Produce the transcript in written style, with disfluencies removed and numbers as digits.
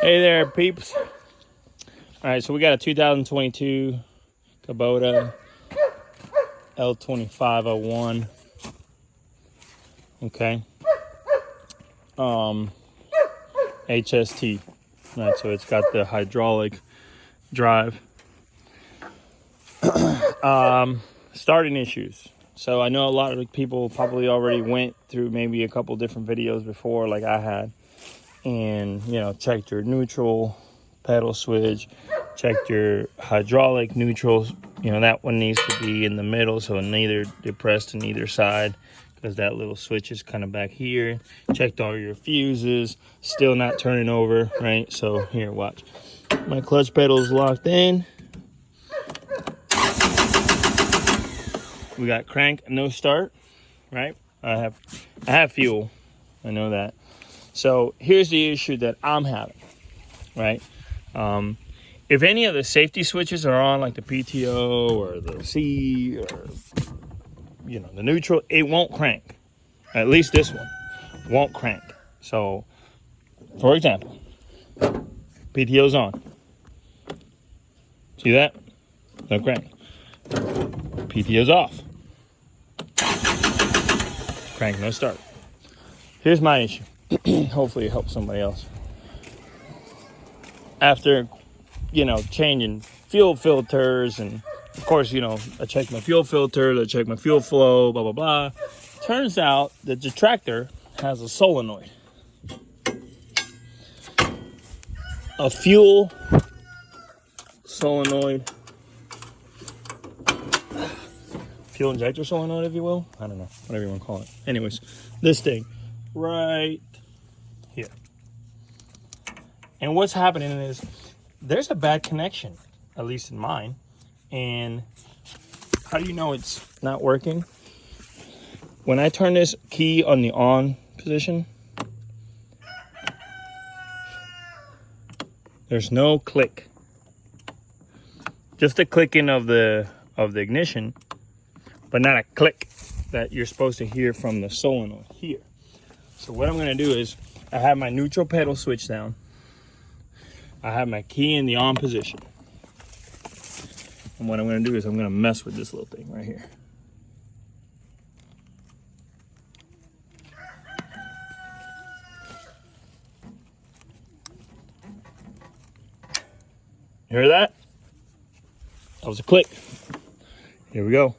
Hey there, peeps. All right, so we got a 2022 Kubota L2501. Okay. HST. Right, so it's got the hydraulic drive. Starting issues. So I know a lot of people probably already went through maybe a couple different videos before, like I had, and checked your neutral pedal switch, checked your hydraulic neutral. That one needs to be in the middle, so neither depressed on either side, because that little switch is kind of back here. Checked all your fuses, still not turning over, right? So here, watch. My clutch pedal is locked in. We got crank, no start, right? I have fuel, I know that. So here's the issue that I'm having, right? If any of the safety switches are on, like the PTO or the C or the neutral, it won't crank. At least this one won't crank. So, for example, PTO's on. See that? No crank. PTO's off. Crank, no start. Here's my issue. Hopefully it helps somebody else. After, changing fuel filters, and of course, I check my fuel filter, I check my fuel flow, blah, blah, blah. Turns out that the tractor has a solenoid. A fuel solenoid. Fuel injector solenoid, if you will. I don't know, whatever you want to call it. Anyways, this thing right here. And what's happening is there's a bad connection, at least in mine. And how do you know it's not working? When I turn this key on the on position, there's no click. Just a clicking of the ignition, but not a click that you're supposed to hear from the solenoid here. So what I'm gonna do is, I have my neutral pedal switch down. I have my key in the on position. And what I'm gonna do is I'm gonna mess with this little thing right here. You hear that? That was a click. Here we go.